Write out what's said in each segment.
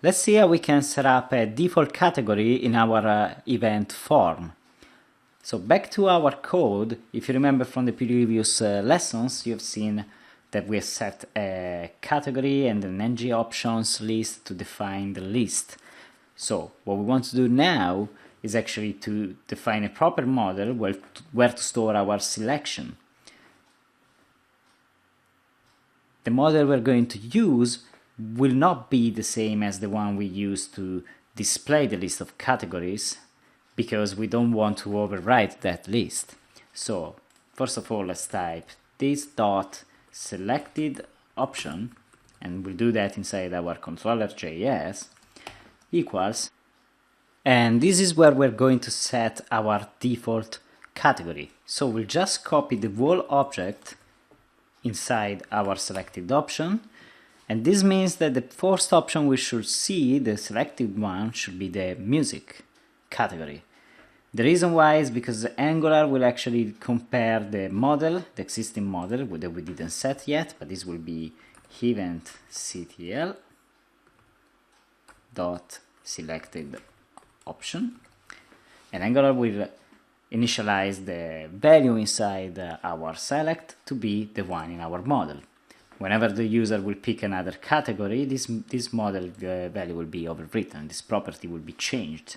Let's see how we can set up a default category in our event form. So back to our code, if you remember from the previous lessons, you've seen that we have set a category and an ng options list to define the list. So what we want to do now is actually to define a proper model where to store our selection. The model we're going to use will not be the same as the one we use to display the list of categories, because we don't want to overwrite that list. So first of all, let's type this dot selected option, and we'll do that inside our controller.js, equals, and this is where we're going to set our default category. So we'll just copy the whole object inside our selected option, and this means that the first option we should see, the selected one, should be the music category. The reason why is because Angular will actually compare the model, the existing model that we didn't set yet, but this will be eventctl dot selected option, and Angular will initialize the value inside our select to be the one in our model. Whenever the user will pick another category, this model value will be overwritten, this property will be changed.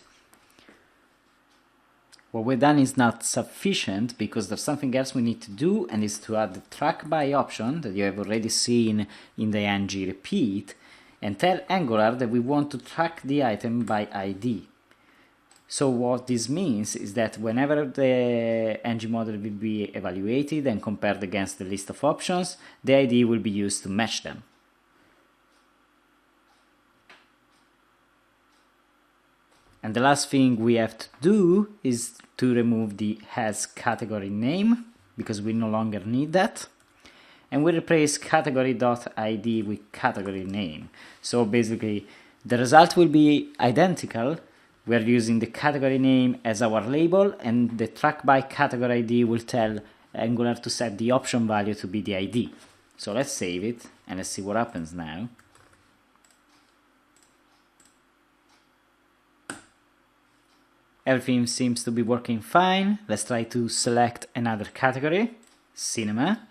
What we've done is not sufficient, because there's something else we need to do, and is to add the track by option that you have already seen in the ng repeat, and tell Angular that we want to track the item by ID. So what this means is that whenever the ng model will be evaluated and compared against the list of options, the ID will be used to match them. And the last thing we have to do is to remove the has category name, because we no longer need that. And we replace category.id with category name. So basically the result will be identical. We're using the category name as our label, and the track by category ID will tell Angular to set the option value to be the ID. So let's save it and let's see what happens now. Everything seems to be working fine. Let's try to select another category, cinema.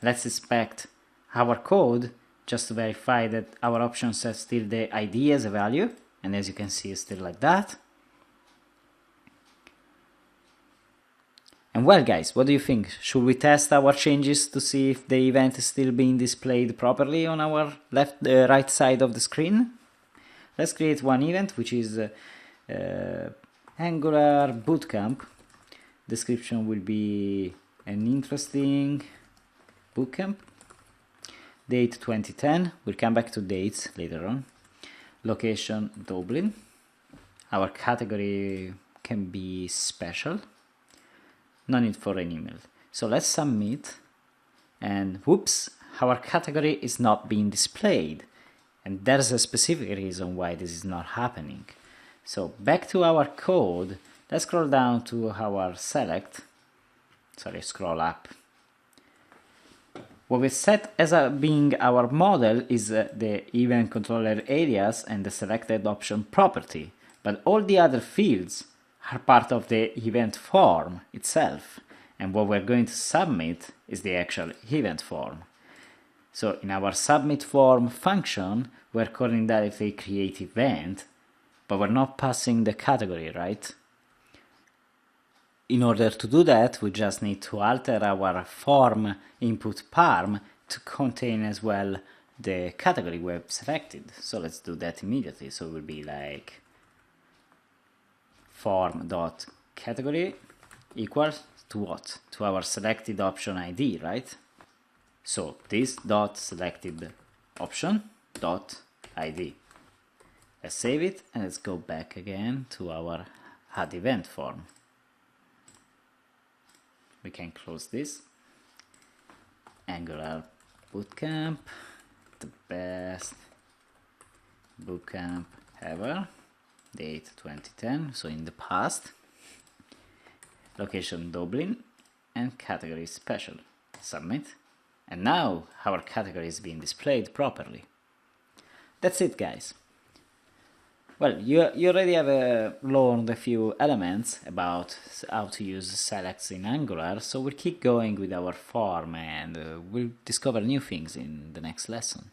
Let's inspect our code just to verify that our option sets still the ID as a value, and as you can see, it's still like that. And well guys, what do you think? Should we test our changes to see if the event is still being displayed properly on our right side of the screen? Let's create one event, which is Angular Bootcamp. Description will be an interesting bootcamp. Date 2010. We'll come back to dates later on. Location Dublin. Our category can be special. No need for an email. So let's submit, and whoops, our category is not being displayed. And there's a specific reason why this is not happening. So back to our code, let's scroll down to our select, scroll up. What we set as being our model is the event controller alias and the selected option property, but all the other fields are part of the event form itself, and what we're going to submit is the actual event form. So in our submit form function, we're calling directly create event, but we're not passing the category, right? In order to do that, we just need to alter our form input parm to contain as well the category we have selected. So let's do that immediately. So it will be like form.category equals to what? To our selected option ID, right? So this dot selected option dot ID. Let's save it and let's go back again to our add event form. We can close this. Angular Bootcamp, the best bootcamp ever. Date 2010, so in the past. Location Dublin and category special. Submit. And now our category is being displayed properly. That's it, guys. Well, you already have learned a few elements about how to use selects in Angular, so we'll keep going with our form and we'll discover new things in the next lesson.